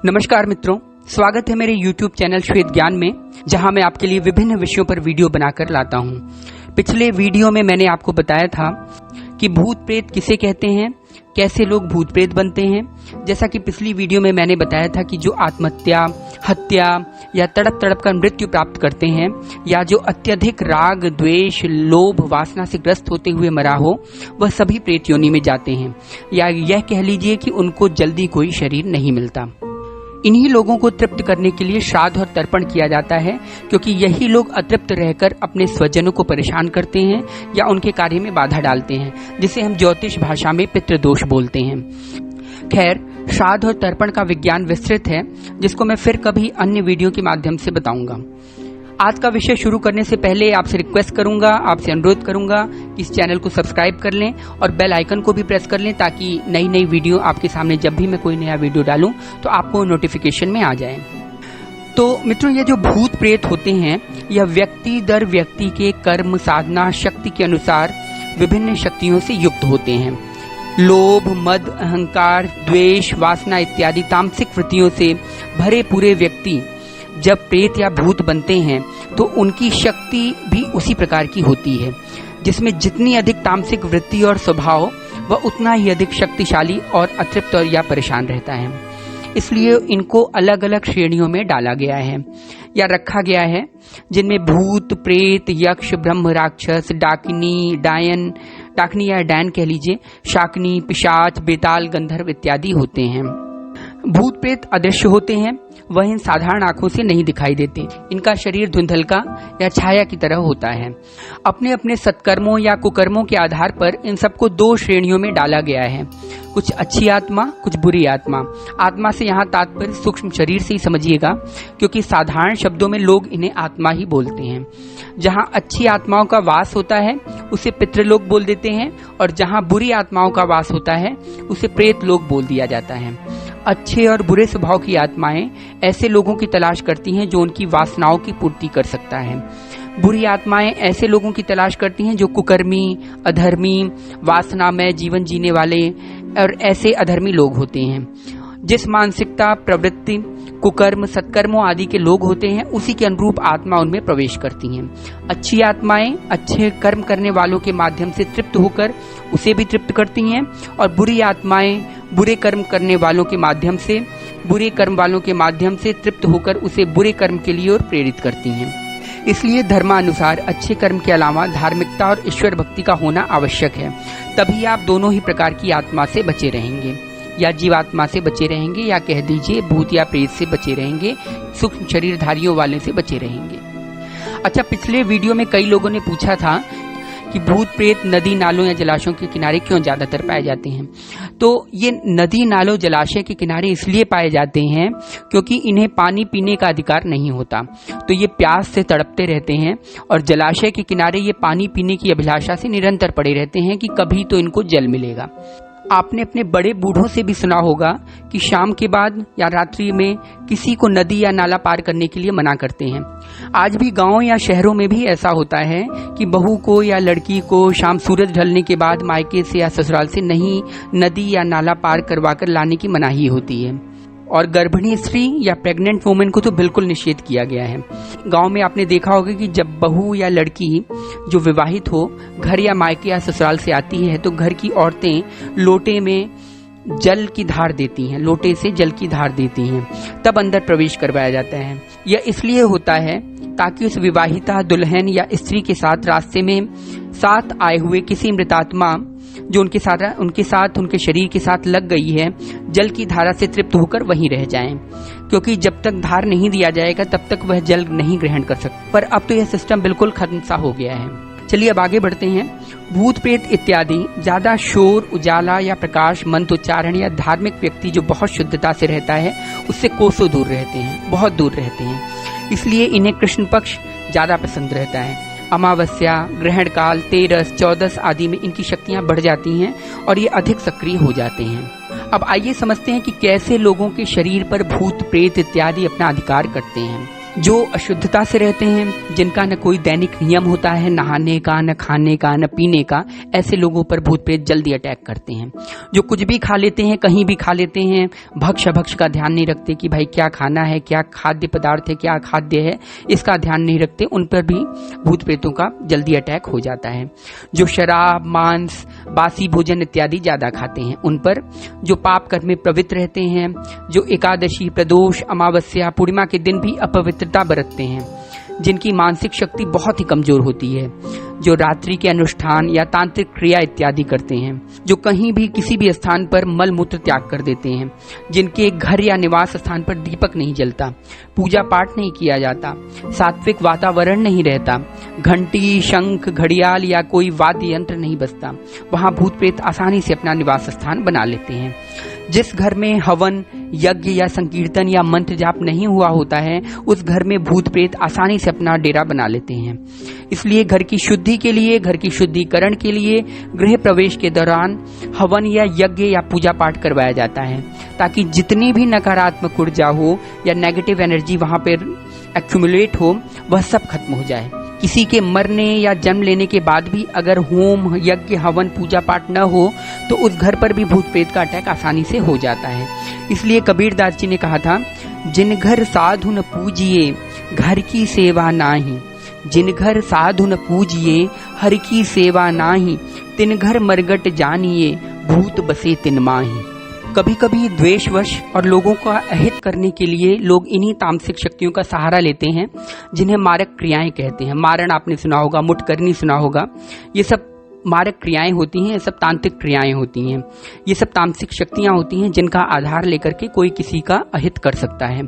नमस्कार मित्रों, स्वागत है मेरे YouTube चैनल श्वेत ज्ञान में, जहां मैं आपके लिए विभिन्न विषयों पर वीडियो बनाकर लाता हूं। पिछले वीडियो में मैंने आपको बताया था कि भूत प्रेत किसे कहते हैं, कैसे लोग भूत प्रेत बनते हैं। जैसा कि पिछली वीडियो में मैंने बताया था कि जो आत्महत्या, हत्या या तड़प तड़प कर मृत्यु प्राप्त करते हैं, या जो अत्यधिक राग, द्वेष, लोभ, वासना से ग्रस्त होते हुए मरा हो, वह सभी प्रेत योनि में जाते हैं, या यह कह लीजिए कि उनको जल्दी कोई शरीर नहीं मिलता। इन्हीं लोगों को तृप्त करने के लिए श्राद्ध और तर्पण किया जाता है, क्योंकि यही लोग अतृप्त रहकर अपने स्वजनों को परेशान करते हैं या उनके कार्य में बाधा डालते हैं, जिसे हम ज्योतिष भाषा में पितृदोष बोलते हैं। खैर, श्राद्ध और तर्पण का विज्ञान विस्तृत है, जिसको मैं फिर कभी अन्य वीडियो के माध्यम से बताऊंगा। आज का विषय शुरू करने से पहले आपसे रिक्वेस्ट करूंगा, आपसे अनुरोध करूंगा कि इस चैनल को सब्सक्राइब कर लें और बेल आइकन को भी प्रेस कर लें, ताकि नई नई वीडियो आपके सामने जब भी मैं कोई नया वीडियो डालूं तो आपको नोटिफिकेशन में आ जाए। तो मित्रों, ये जो भूत प्रेत होते हैं, यह व्यक्ति दर व्यक्ति के कर्म, साधना, शक्ति के अनुसार विभिन्न शक्तियों से युक्त होते हैं। लोभ, मद, अहंकार, द्वेष, वासना इत्यादि तामसिक वृत्तियों से भरे पूरे व्यक्ति जब प्रेत या भूत बनते हैं तो उनकी शक्ति भी उसी प्रकार की होती है, जिसमें जितनी अधिक तामसिक वृत्ति और स्वभाव, वह उतना ही अधिक शक्तिशाली और अतृप्त और या परेशान रहता है। इसलिए इनको अलग अलग श्रेणियों में डाला गया है या रखा गया है, जिनमें भूत, प्रेत, यक्ष, ब्रह्म, राक्षस, डाकनी या डैन कह लीजिए, शाकनी, पिशाच, बेताल, गंधर्व इत्यादि होते हैं। भूत प्रेत अदृश्य होते हैं, वह इन साधारण आंखों से नहीं दिखाई देते। इनका शरीर धुंधलका या छाया की तरह होता है। अपने अपने सत्कर्मों या कुकर्मों के आधार पर इन सबको दो श्रेणियों में डाला गया है, कुछ अच्छी आत्मा, कुछ बुरी आत्मा। आत्मा से यहाँ तात्पर्य सूक्ष्म शरीर से ही समझिएगा, क्योंकि साधारण शब्दों में लोग इन्हें आत्मा ही बोलते हैं। जहाँ अच्छी आत्माओं का वास होता है उसे पितृलोक बोल देते हैं, और जहाँ बुरी आत्माओं का वास होता है उसे प्रेत लोक बोल दिया जाता है। अच्छे और बुरे स्वभाव की आत्माएं ऐसे लोगों की तलाश करती हैं जो उनकी वासनाओं की पूर्ति कर सकता है। बुरी आत्माएं ऐसे लोगों की तलाश करती हैं जो कुकर्मी, अधर्मी, वासनामय जीवन जीने वाले और ऐसे अधर्मी लोग होते हैं। जिस मानसिकता, प्रवृत्ति, कुकर्म, सत्कर्मों आदि के लोग होते हैं, उसी के अनुरूप आत्मा उनमें प्रवेश करती हैं। अच्छी आत्माएं अच्छे कर्म करने वालों के माध्यम से तृप्त होकर उसे भी तृप्त करती हैं, और बुरी आत्माएं बुरे कर्म करने वालों के माध्यम से, बुरे कर्म वालों के माध्यम से तृप्त होकर उसे बुरे कर्म के लिए और प्रेरित करती हैं। इसलिए धर्मानुसार अच्छे कर्म के अलावा धार्मिकता और ईश्वर भक्ति का होना आवश्यक है। तभी आप दोनों ही प्रकार की आत्मा से बचे रहेंगे, या जीवात्मा से बचे रहेंगे, या कह दीजिए भूत या प्रेत से बचे रहेंगे, सूक्ष्म शरीरधारियों वाले से बचे रहेंगे। अच्छा, पिछले वीडियो में कई लोगों ने पूछा था कि भूत प्रेत नदी, नालों या जलाशयों के किनारे क्यों ज्यादातर पाए जाते हैं। तो ये नदी, नालों, जलाशय के किनारे इसलिए पाए जाते हैं क्योंकि इन्हें पानी पीने का अधिकार नहीं होता, तो ये प्यास से तड़पते रहते हैं, और जलाशय के किनारे ये पानी पीने की अभिलाषा से निरंतर पड़े रहते हैं कि कभी तो इनको जल मिलेगा। आपने अपने बड़े बूढ़ों से भी सुना होगा कि शाम के बाद या रात्रि में किसी को नदी या नाला पार करने के लिए मना करते हैं। आज भी गांव या शहरों में भी ऐसा होता है कि बहू को या लड़की को शाम सूरज ढलने के बाद मायके से या ससुराल से नहीं नदी या नाला पार करवाकर लाने की मनाही होती है, और गर्भिणी स्त्री या प्रेग्नेंट वुमेन को तो बिल्कुल निषेध किया गया है। गांव में आपने देखा होगा कि जब बहू या लड़की जो विवाहित हो घर या मायके या ससुराल से आती है, तो घर की औरतें लोटे में जल की धार देती हैं, लोटे से जल की धार देती हैं, तब अंदर प्रवेश करवाया जाता है। यह इसलिए होता है ताकि उस विवाहिता दुल्हन या स्त्री के साथ रास्ते में साथ आए हुए किसी मृतात्मा जो उनके साथ उनके शरीर के साथ लग गई है, जल की धारा से तृप्त होकर वहीं रह जाएं, क्योंकि जब तक धार नहीं दिया जाएगा तब तक वह जल नहीं ग्रहण कर सकते। पर अब तो यह सिस्टम बिल्कुल खत्म सा हो गया है। चलिए अब आगे बढ़ते हैं। भूत प्रेत इत्यादि ज्यादा शोर, उजाला या प्रकाश, मंत्रोच्चारण या धार्मिक व्यक्ति जो बहुत शुद्धता से रहता है उससे कोसों दूर रहते हैं, बहुत दूर रहते हैं। इसलिए इन्हें कृष्ण पक्ष ज्यादा पसंद रहता है। अमावस्या, ग्रहण काल, 13, 14 आदि में इनकी शक्तियां बढ़ जाती हैं और ये अधिक सक्रिय हो जाते हैं। अब आइए समझते हैं कि कैसे लोगों के शरीर पर भूत प्रेत इत्यादि अपना अधिकार करते हैं। जो अशुद्धता से रहते हैं, जिनका न कोई दैनिक नियम होता है, नहाने का, न खाने का, न पीने का, ऐसे लोगों पर भूत प्रेत जल्दी अटैक करते हैं। जो कुछ भी खा लेते हैं, कहीं भी खा लेते हैं, भक्ष्य अभक्ष्य का ध्यान नहीं रखते कि भाई क्या खाना है, क्या खाद्य पदार्थ है, क्या खाद्य है, इसका ध्यान नहीं रखते, उन पर भी भूत प्रेतों का जल्दी अटैक हो जाता है। जो शराब, मांस, बासी भोजन इत्यादि ज्यादा खाते हैं, उन पर, जो पाप कर्म में प्रवृत्त रहते हैं, जो एकादशी, प्रदोष, अमावस्या, पूर्णिमा के दिन भी अपवित्रता बरतते हैं, जिनकी मानसिक शक्ति बहुत ही कमजोर होती है, जो रात्रि के अनुष्ठान या तांत्रिक क्रिया इत्यादि करते हैं, जो कहीं भी किसी भी स्थान पर मल मूत्र त्याग कर देते हैं, जिनके घर या निवास स्थान पर दीपक नहीं जलता, पूजा पाठ नहीं किया जाता, सात्विक वातावरण नहीं रहता, घंटी, शंख, घड़ियाल या कोई वाद्य यंत्र नहीं बजता, वहां भूत प्रेत आसानी से अपना निवास स्थान बना लेते हैं। जिस घर में हवन, यज्ञ या संकीर्तन या मंत्र जाप नहीं हुआ होता है, उस घर में भूत प्रेत आसानी से अपना डेरा बना लेते हैं। इसलिए घर की शुद्धि के लिए, घर की शुद्धिकरण के लिए गृह प्रवेश के दौरान हवन या यज्ञ या पूजा पाठ करवाया जाता है, ताकि जितनी भी नकारात्मक ऊर्जा हो या नेगेटिव एनर्जी वहां पर एक्यूमुलेट हो, वह सब खत्म हो जाए। किसी के मरने या जन्म लेने के बाद भी अगर होम, यज्ञ, हवन, पूजा पाठ न हो तो उस घर पर भी भूत प्रेत का अटैक आसानी से हो जाता है। इसलिए कबीरदास जी ने कहा था, जिन घर साधु न पूजिए घर की सेवा नाही, जिन घर साधु न पूजिए हर की सेवा नाही, तिन घर मरगट जानिए भूत बसे तिन माही। कभी कभी द्वेषवश और लोगों का अहित करने के लिए लोग इन्हीं तामसिक शक्तियों का सहारा लेते हैं, जिन्हें मारक क्रियाएं कहते हैं। मारण आपने सुना होगा, मुठकरनी सुना होगा, ये सब मारक क्रियाएं होती हैं, ये सब तांत्रिक क्रियाएं होती हैं, ये सब तामसिक शक्तियां होती हैं, जिनका आधार लेकर के कोई किसी का अहित कर सकता है।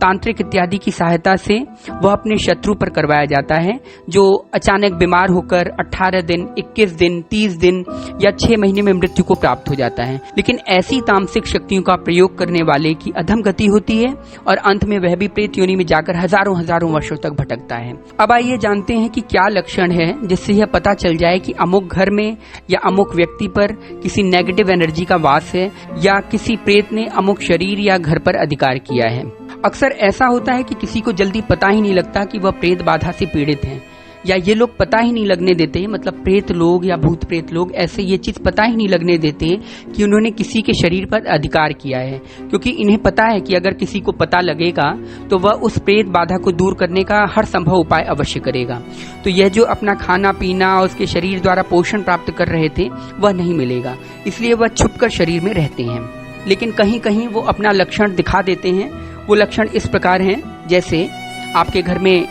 तांत्रिक इत्यादि की सहायता से वह अपने शत्रु पर करवाया जाता है, जो अचानक बीमार होकर 18 दिन, 21 दिन, 30 दिन या 6 महीने में मृत्यु को प्राप्त हो जाता है। लेकिन ऐसी तामसिक शक्तियों का प्रयोग करने वाले की अधम गति होती है और अंत में वह भी प्रेत योनि में जाकर हजारों हजारों वर्षों तक भटकता है। अब आइए जानते हैं कि क्या लक्षण है जिससे यह पता चल जाए कि अमुक घर में या अमुक व्यक्ति पर किसी नेगेटिव एनर्जी का वास है या किसी प्रेत ने अमुक शरीर या घर पर अधिकार किया है। अक्सर ऐसा होता है कि किसी को जल्दी पता ही नहीं लगता कि वह प्रेत बाधा से पीड़ित हैं, या ये लोग पता ही नहीं लगने देते, मतलब प्रेत लोग या भूत प्रेत लोग ऐसे ये चीज पता ही नहीं लगने देते कि उन्होंने किसी के शरीर पर अधिकार किया है, क्योंकि इन्हें पता है कि अगर किसी को पता लगेगा तो वह उस प्रेत बाधा को दूर करने का हर संभव उपाय अवश्य करेगा। तो यह जो अपना खाना पीना और उसके शरीर द्वारा पोषण प्राप्त कर रहे थे वह नहीं मिलेगा, इसलिए वह छुपकर शरीर में रहते हैं। लेकिन कहीं कहीं वो अपना लक्षण दिखा देते हैं। वो लक्षण इस प्रकार हैं, जैसे आपके घर में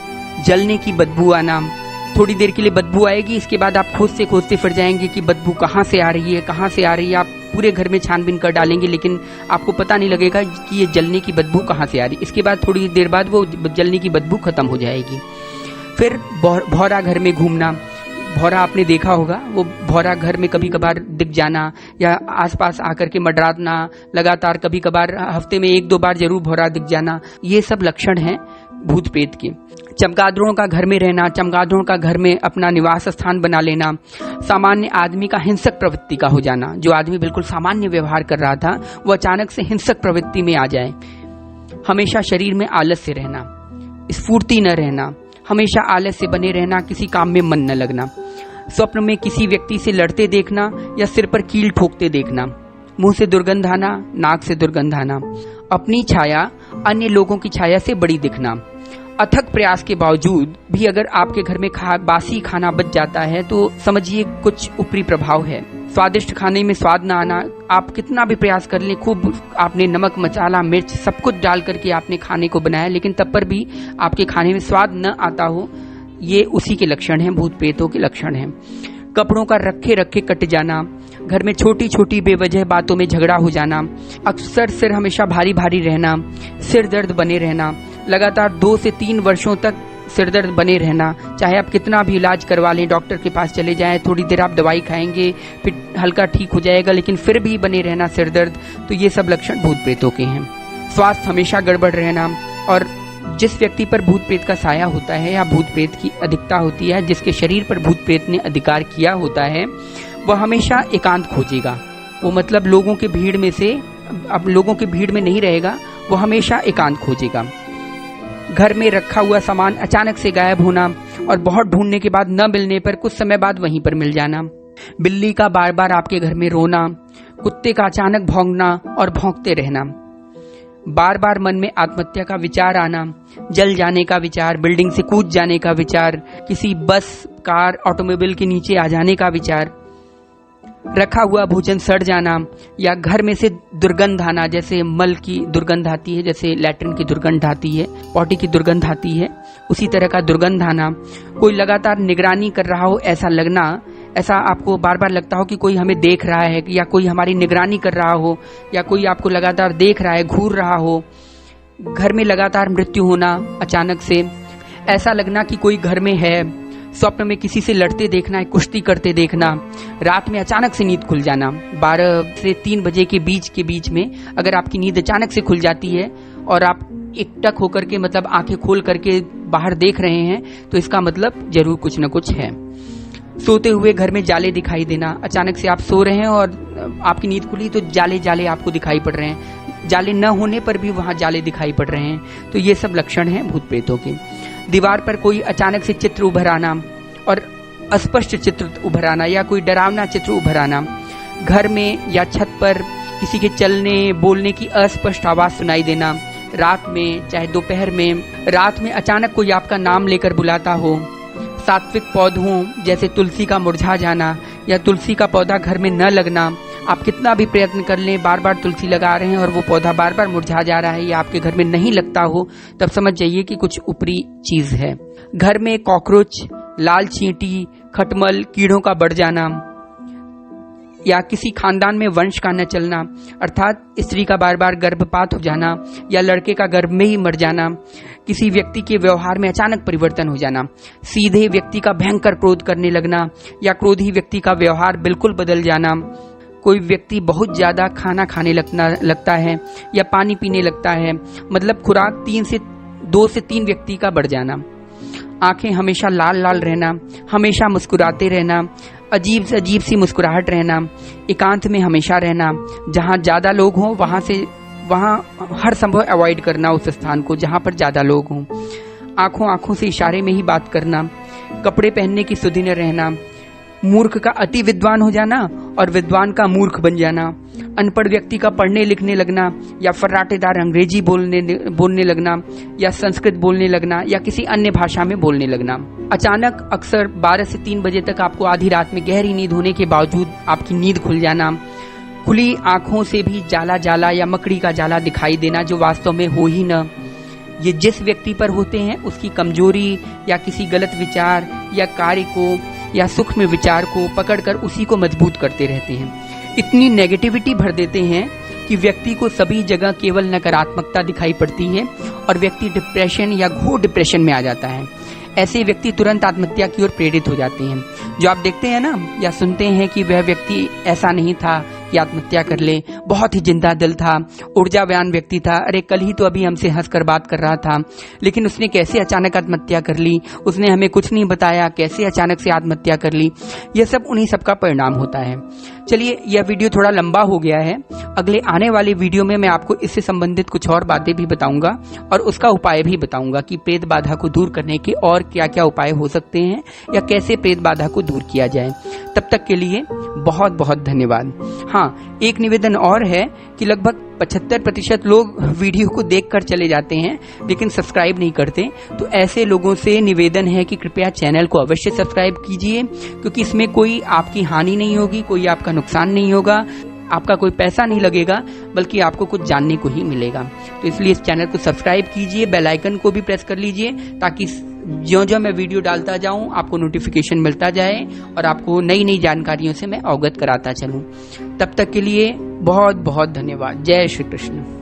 जलने की बदबू आना, थोड़ी देर के लिए बदबू आएगी, इसके बाद आप खोजते फिर जाएंगे कि बदबू कहाँ से आ रही है, कहाँ से आ रही है। आप पूरे घर में छानबीन कर डालेंगे लेकिन आपको पता नहीं लगेगा कि ये जलने की बदबू कहाँ से आ रही है। इसके बाद थोड़ी देर बाद वो जलने की बदबू खत्म हो जाएगी। फिर भौरा घर में घूमना, भौरा आपने देखा होगा, वो भौरा घर में कभी कभार दिख जाना या आसपास आकर के मंडराना, लगातार कभी कभार हफ्ते में 1-2 बार जरूर भौरा दिख जाना, ये सब लक्षण हैं भूत प्रेत के। चमगादड़ों का घर में रहना, चमगादड़ों का घर में अपना निवास स्थान बना लेना, सामान्य आदमी का हिंसक प्रवृत्ति का हो जाना, जो आदमी बिल्कुल सामान्य व्यवहार कर रहा था वो अचानक से हिंसक प्रवृत्ति में आ जाए, हमेशा शरीर में आलस्य रहना, स्फूर्ति न रहना, हमेशा आलस्य बने रहना, किसी काम में मन न लगना, स्वप्न में किसी व्यक्ति से लड़ते देखना या सिर पर कील ठोकते देखना, मुंह से दुर्गंध आना, नाक से दुर्गंध आना, अपनी छाया अन्य लोगों की छाया से बड़ी दिखना। अथक प्रयास के बावजूद भी अगर आपके घर में बासी खाना बच जाता है तो समझिए कुछ ऊपरी प्रभाव है। स्वादिष्ट खाने में स्वाद न आना, आप कितना भी प्रयास कर लें, खूब आपने नमक, मसाला, मिर्च सब कुछ डाल करके आपने खाने को बनाया, लेकिन तब पर भी आपके खाने में स्वाद न आता हो, ये उसी के लक्षण हैं, भूत प्रेतों के लक्षण हैं। कपड़ों का रखे रखे कट जाना, घर में छोटी छोटी बेवजह बातों में झगड़ा हो जाना, अक्सर सिर हमेशा भारी भारी रहना, सिर दर्द बने रहना, लगातार 2 से 3 वर्षों तक सिर दर्द बने रहना, चाहे आप कितना भी इलाज करवा लें, डॉक्टर के पास चले जाएं, थोड़ी देर आप दवाई खाएंगे फिर हल्का ठीक हो जाएगा, लेकिन फिर भी बने रहना सिर दर्द, तो ये सब लक्षण भूत प्रेतों के हैं। स्वास्थ्य हमेशा गड़बड़ रहना, और जिस व्यक्ति पर भूत प्रेत का साया होता है या भूत प्रेत की अधिकता होती है, जिसके शरीर पर भूत प्रेत ने अधिकार किया होता है, वह हमेशा एकांत खोजेगा। वो मतलब लोगों के भीड़ में से, अब लोगों की भीड़ में नहीं रहेगा, वो हमेशा एकांत खोजेगा। घर में रखा हुआ सामान अचानक से गायब होना और बहुत ढूंढने के बाद न मिलने पर कुछ समय बाद वहीं पर मिल जाना, बिल्ली का बार बार आपके घर में रोना, कुत्ते का अचानक भौंकना और भौंकते रहना, बार बार मन में आत्महत्या का विचार आना, जल जाने का विचार, बिल्डिंग से कूद जाने का विचार, किसी बस, कार, ऑटोमोबाइल के नीचे आ जाने का विचार, रखा हुआ भोजन सड़ जाना या घर में से दुर्गंध आना, जैसे मल की दुर्गंध आती है, जैसे लैट्रिन की दुर्गंध आती है, पॉटी की दुर्गंध आती है, उसी तरह का दुर्गंध आना, कोई लगातार निगरानी कर रहा हो ऐसा लगना, ऐसा आपको बार बार लगता हो कि कोई हमें देख रहा है या कोई हमारी निगरानी कर रहा हो या कोई आपको लगातार देख रहा है, घूर रहा हो, घर में लगातार मृत्यु होना अचानक से, ऐसा लगना कि कोई घर में है, स्वप्न में किसी से लड़ते देखना है, कुश्ती करते देखना, रात में अचानक से नींद खुल जाना, 12 से 3 बजे के बीच में अगर आपकी नींद अचानक से खुल जाती है और आप एकटक होकर के मतलब आंखें खोल करके बाहर देख रहे हैं तो इसका मतलब जरूर कुछ न कुछ है। सोते हुए घर में जाले दिखाई देना, अचानक से आप सो रहे हैं और आपकी नींद खुली तो जाले जाले आपको दिखाई पड़ रहे हैं, जाले न होने पर भी वहां जाले दिखाई पड़ रहे हैं, तो ये सब लक्षण हैं भूत प्रेतों के। दीवार पर कोई अचानक से चित्र उभर आना और अस्पष्ट चित्र उभर आना या कोई डरावना चित्र उभर आना, घर में या छत पर किसी के चलने बोलने की अस्पष्ट आवाज सुनाई देना, रात में चाहे दोपहर में, रात में अचानक कोई आपका नाम लेकर बुलाता हो, सात्विक पौधों जैसे तुलसी का मुरझा जाना या तुलसी का पौधा घर में न लगना, आप कितना भी प्रयत्न कर लें, बार बार तुलसी लगा रहे हैं और वो पौधा बार बार मुरझा जा रहा है या आपके घर में नहीं लगता हो, तब समझ जाइए कि कुछ ऊपरी चीज है। घर में कॉकरोच, लाल चींटी, खटमल, कीड़ों का बढ़ जाना या किसी खानदान में वंश का न चलना, अर्थात स्त्री का बार बार गर्भपात हो जाना या लड़के का गर्भ में ही मर जाना, किसी व्यक्ति के व्यवहार में अचानक परिवर्तन हो जाना, सीधे व्यक्ति का भयंकर क्रोध करने लगना या क्रोधी व्यक्ति का व्यवहार बिल्कुल बदल जाना, कोई व्यक्ति बहुत ज्यादा खाना खाने लगता है या पानी पीने लगता है, मतलब खुराक 2 से 3 व्यक्ति का बढ़ जाना, आंखें हमेशा लाल लाल रहना, हमेशा मुस्कुराते रहना, अजीब सी मुस्कुराहट रहना, एकांत में हमेशा रहना, जहां ज्यादा लोग हों वहां हर संभव अवॉइड करना उस स्थान को जहां पर ज्यादा लोग हों, आंखों से इशारे में ही बात करना, कपड़े पहनने की सुधि न रहना, मूर्ख का अति विद्वान हो जाना और विद्वान का मूर्ख बन जाना, अनपढ़ व्यक्ति का पढ़ने लिखने लगना या फर्राटेदार अंग्रेजी बोलने लगना या संस्कृत बोलने लगना या किसी अन्य भाषा में बोलने लगना, अचानक अक्सर 12 से 3 बजे तक आपको आधी रात में गहरी नींद होने के बावजूद आपकी नींद खुल जाना, खुली आंखों से भी जाला या मकड़ी का जाला दिखाई देना जो वास्तव में हो ही न, ये जिस व्यक्ति पर होते हैं उसकी कमजोरी या किसी गलत विचार या कार्य को या सूक्ष्म विचार को पकड़कर उसी को मजबूत करते रहते हैं, इतनी नेगेटिविटी भर देते हैं कि व्यक्ति को सभी जगह केवल नकारात्मकता दिखाई पड़ती है और व्यक्ति डिप्रेशन या घोर डिप्रेशन में आ जाता है। ऐसे व्यक्ति तुरंत आत्महत्या की ओर प्रेरित हो जाते हैं। जो आप देखते हैं ना या सुनते हैं कि वह व्यक्ति ऐसा नहीं था कि आत्महत्या कर ले, बहुत ही जिंदा दिल था, ऊर्जावान व्यक्ति था, अरे कल ही तो अभी हमसे हंसकर बात कर रहा था, लेकिन उसने कैसे अचानक आत्महत्या कर ली, उसने हमें कुछ नहीं बताया, कैसे अचानक से आत्महत्या कर ली, यह सब उन्हीं सब का परिणाम होता है। चलिए यह वीडियो थोड़ा लंबा हो गया है, अगले आने वाले वीडियो में मैं आपको इससे संबंधित कुछ और बातें भी बताऊंगा और उसका उपाय भी बताऊंगा कि प्रेत बाधा को दूर करने के और क्या क्या उपाय हो सकते हैं या कैसे प्रेत बाधा को दूर किया जाए। तब तक के लिए बहुत बहुत धन्यवाद। हाँ, एक निवेदन और है कि लगभग 75% लोग वीडियो को देखकर चले जाते हैं लेकिन सब्सक्राइब नहीं करते, तो ऐसे लोगों से निवेदन है कि कृपया चैनल को अवश्य सब्सक्राइब कीजिए, क्योंकि इसमें कोई आपकी हानि नहीं होगी, कोई आपका नुकसान नहीं होगा, आपका कोई पैसा नहीं लगेगा, बल्कि आपको कुछ जानने को ही मिलेगा। तो इसलिए इस चैनल को सब्सक्राइब कीजिए, बेल आइकन को भी प्रेस कर लीजिए ताकि जो मैं वीडियो डालता जाऊं आपको नोटिफिकेशन मिलता जाए और आपको नई नई जानकारियों से मैं अवगत कराता चलूं। तब तक के लिए बहुत बहुत धन्यवाद। जय श्री कृष्ण।